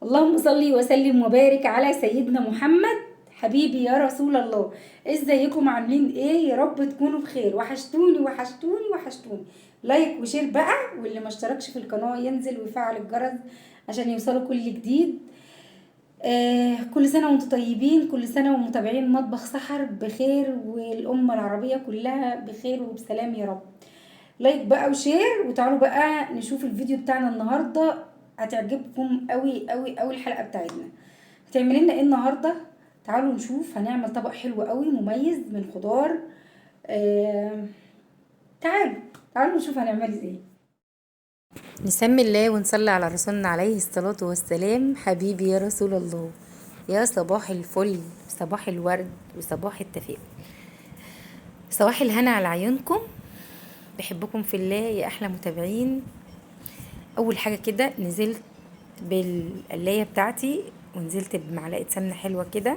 اللهم صل وسلم وبارك على سيدنا محمد. حبيبي يا رسول الله، ازيكم عاملين ايه؟ يا رب تكونوا بخير. وحشتوني وحشتوني وحشتوني. لايك وشير بقى، واللي ما اشتركش في القناة ينزل ويفعل الجرس عشان يوصلوا كل جديد. كل سنة وانتم طيبين، كل سنة ومتابعين مطبخ سحر بخير، والأمة العربية كلها بخير وبسلام يا رب. لايك بقى وشير، وتعالوا بقى نشوف الفيديو بتاعنا النهارده. هتعجبكم قوي قوي قوي الحلقه بتاعتنا. هتعمل لنا ايه النهارده؟ تعالوا نشوف. هنعمل طبق حلو قوي مميز من خضار. آه تعالوا تعالوا نشوف هنعمل ايه. نسمي الله ونصلي على رسولنا عليه الصلاة والسلام. حبيبي يا رسول الله، يا صباح الفل، صباح الورد، وصباح التفاؤل، صباح الهنا على عيونكم. بحبكم في الله يا احلى متابعين. اول حاجه كده نزلت بالقلايه بتاعتي، ونزلت بمعلقه سمنه حلوه كده.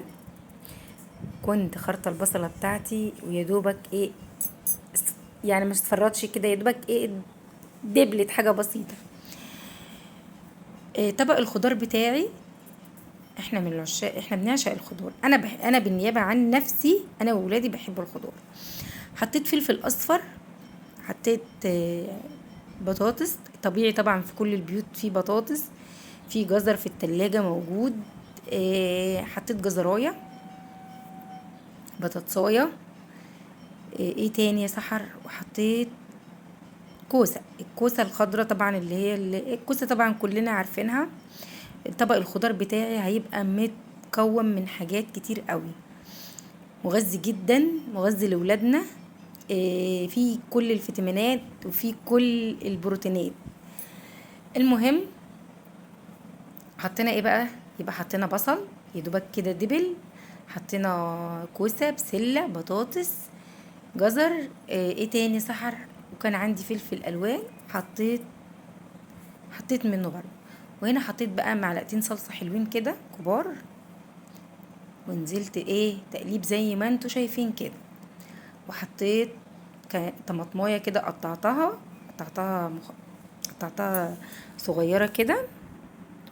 كنت خرطه البصله بتاعتي، ويا دوبك ايه، يعني مش تفرطش كده، يا دوبك ايه، دبلت حاجه بسيطه. إيه طبق الخضار بتاعي. احنا من العشاق، احنا بنعشق الخضار. انا بالنيابه عن نفسي، انا وولادي بحب الخضار. حطيت فلفل اصفر، حطيت بطاطس طبيعي، طبعا في كل البيوت في بطاطس، في جزر في التلاجة موجود. حطيت جزرايه، بطاطسايه. ايه تاني يا سحر؟ وحطيت كوسه، الكوسه الخضراء طبعا، اللي هي الكوسه طبعا كلنا عارفينها. طبق الخضار بتاعي هيبقى متكون من حاجات كتير قوي، مغذي جدا، مغذي لولادنا. فيه كل الفيتامينات وفيه كل البروتينات. المهم، حطينا ايه بقى؟ يبقى حطينا بصل يدوبك كده دبل، حطينا كوسه، بسله، بطاطس، جزر. ايه تاني سحر؟ وكان عندي فلفل الوان، حطيت منه برضه. وهنا حطيت بقى معلقتين صلصه حلوين كده كبار، ونزلت ايه تقليب زي ما انتوا شايفين كده. وحطيت طماطمايه كده، قطعتها صغيره كده،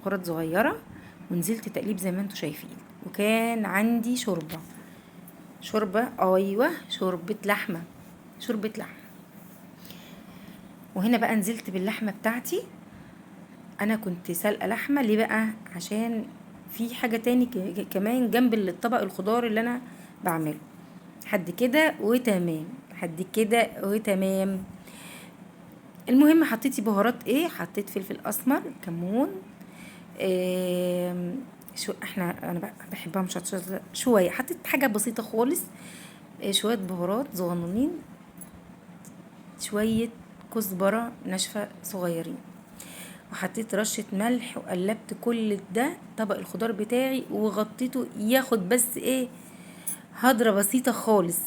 كرات صغيره، ونزلت تقليب زي ما انتوا شايفين. وكان عندي شوربه، ايوه، شوربه لحمه. وهنا بقى نزلت باللحمه بتاعتي. انا كنت سلقه لحمه ليه بقى؟ عشان في حاجه تاني كمان جنب الطبق الخضار اللي انا بعمله. حد كده وتمام. المهم، حطيتي بهارات ايه؟ حطيت فلفل اسمر، كمون. شو انا بحبها مشطشطه شويه، حطيت حاجه بسيطه خالص. شويه بهارات صغننين، شويه كزبره ناشفه صغيرين، وحطيت رشه ملح، وقلبت كل ده طبق الخضار بتاعي، وغطيته ياخد بس ايه، هضره بسيطه خالص.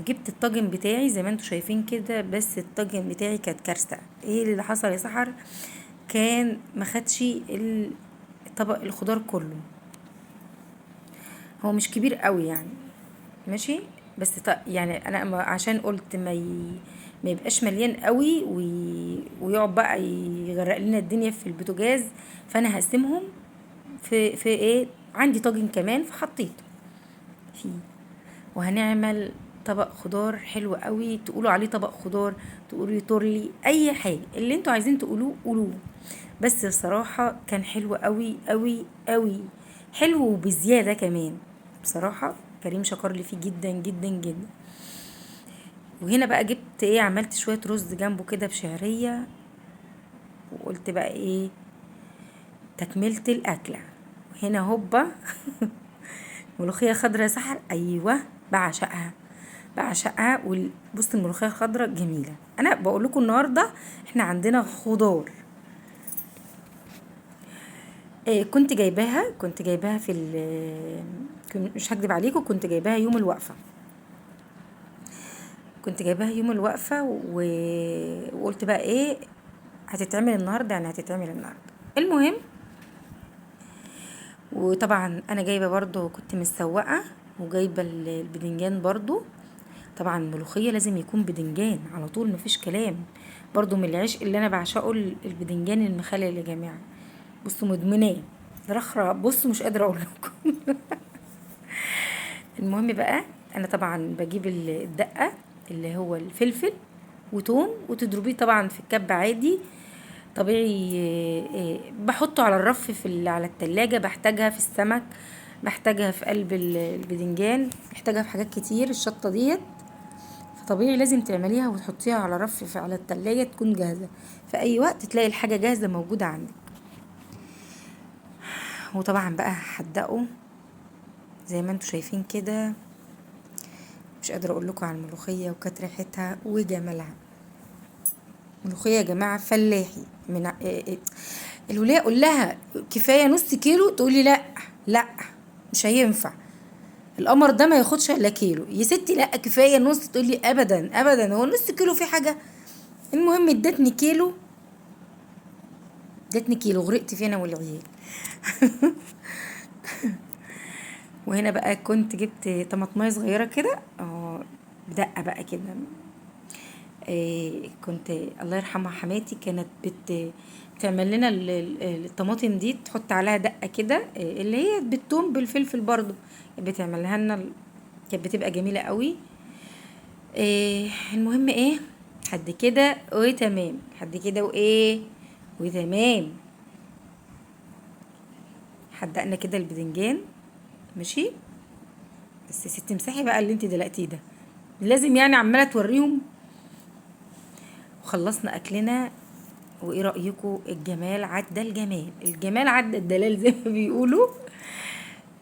جبت الطاجن بتاعي زي ما انتوا شايفين كده، بس الطاجن بتاعي كانت كارثه. ايه اللي حصل يا سحر؟ كان ما خدش طبق الخضار كله. هو مش كبير قوي يعني، ماشي، بس يعني انا عشان قلت ما يبقاش مليان قوي ويقعد بقى يغرق لنا الدنيا في البوتاجاز. فانا هقسمهم في ايه، عندي طاجن كمان فحطيته فيه. وهنعمل طبق خضار حلو قوي. تقولوا عليه طبق خضار، تقولوا تورلي، اي حاجه اللي انتوا عايزين تقولوه قولوه. بس بصراحه كان حلو قوي قوي قوي، حلو وبزياده كمان. بصراحه كريم شكر لي فيه جدا جدا جدا. وهنا بقى جبت ايه، عملت شويه رز جنبه كده بشعريه. وقلت بقى ايه، تكملة الاكله. وهنا هوبا ملوخيه خضراء يا سحر، ايوه، بعشقها. بص، الملوخيه الخضراء جميله. انا بقول لكم النهارده احنا عندنا خضار. كنت جايباها في مش هكدب عليكم، كنت جايباها يوم الوقفه. وقلت بقى ايه، هتتعمل النهارده، يعني هتتعمل النهارده. المهم، وطبعا انا جايبه برضو، كنت مسوقه، وجايبه البدنجان برضو. طبعا الملوخيه لازم يكون بدنجان على طول، مفيش كلام. برضو من العشق اللي انا بعشقه البدنجان المخلل يا جماعه. بصوا، مدمناه رخرة، بصوا مش قادرة اقول لكم. المهم بقى، انا طبعا بجيب الدقة اللي هو الفلفل وتوم، وتضربيه طبعا في الكب عادي طبيعي. بحطه على الرف على التلاجة، بحتاجها في السمك، بحتاجها في قلب البدنجان، بحتاجها في حاجات كتير الشطة ديت. فطبيعي لازم تعمليها وتحطيها على رف على التلاجة تكون جاهزة، في اي وقت تلاقي الحاجة جاهزة موجودة عندك. وطبعا بقى هحدقه زي ما انتوا شايفين كده. مش قادرة اقول لكم على الملوخية، وكانت ريحتها وجمالها. ملوخية يا جماعة فلاحي من الولية اقول لها كفاية نص كيلو، تقولي لا لا مش هينفع، القمر ده ما ياخدش الا كيلو يا ستي، لا كفاية نص، تقولي ابدا ابدا هو نص كيلو في حاجة. المهم ادتني كيلو غرقت فيه انا والعيال. وهنا بقى كنت جبت طماطمايه صغيره كده، بدقه بقى كده. كنت الله يرحمها حماتي كانت بتعمل لنا الطماطم دي، تحط عليها دقه كده، اللي هي بالثوم بالفلفل برضو بتعملها لنا، كانت بتبقى جميله قوي. المهم ايه، لحد كده وتمام، لحد كده وايه وتمام. حدقنا كده البدنجان ماشي. بس يا ستي امسحي بقى اللي انت دلقتيه ده، لازم يعني عماله توريهم. وخلصنا اكلنا. وايه رايكم؟ الجمال عدى الجمال، الجمال عدى الدلال زي ما بيقولوا.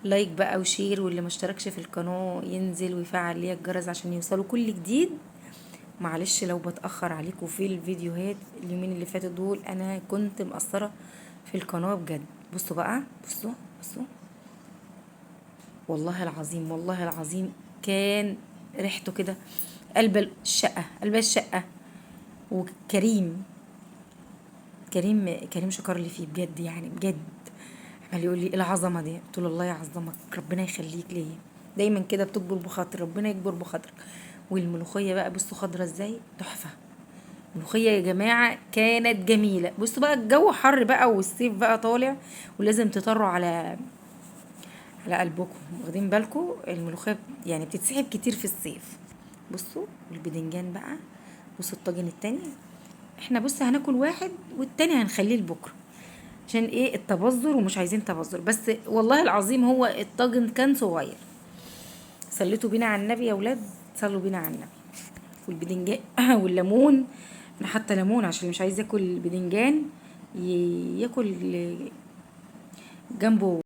لايك بقى وشير، واللي ما اشتركش في القناه ينزل ويفعل ليا الجرس عشان يوصلوا كل جديد. معلش لو بتاخر عليكم في الفيديوهات، اليومين اللي فاتوا دول انا كنت مقصره في القناه بجد. بصوا بقى، بصوا بصوا، والله العظيم والله العظيم كان ريحته كده قلب الشقة، قلب الشقة. وكريم كريم شكر لي فيه بجد، يعني بجد. عمال يقول لي ايه العظمة دي، قلت له الله يعظمك، ربنا يخليك ليا، دايما كده بتكبر بخاطر، ربنا يكبر بخاطرك. والملوخية بقى بصوا خضرة ازاي، تحفة. ملوخية يا جماعة كانت جميلة. بصوا بقى الجو حر بقى والصيف بقى طالع، ولازم تطروا على قلبكم، واخدين بالكم الملوخيه يعني بتتسحب كتير في الصيف. بصوا والبدنجان بقى، بصوا الطاجن التاني. احنا بص هناكل واحد والتاني هنخليه لبكره، عشان ايه التبذر، ومش عايزين تبذر. بس والله العظيم هو الطاجن كان صغير. صليتوا بينا على النبي يا ولاد، صلوا بينا على النبي. والبدنجان والليمون، انا حاطه ليمون عشان اللي مش عايز ياكل البدنجان ياكل جنبه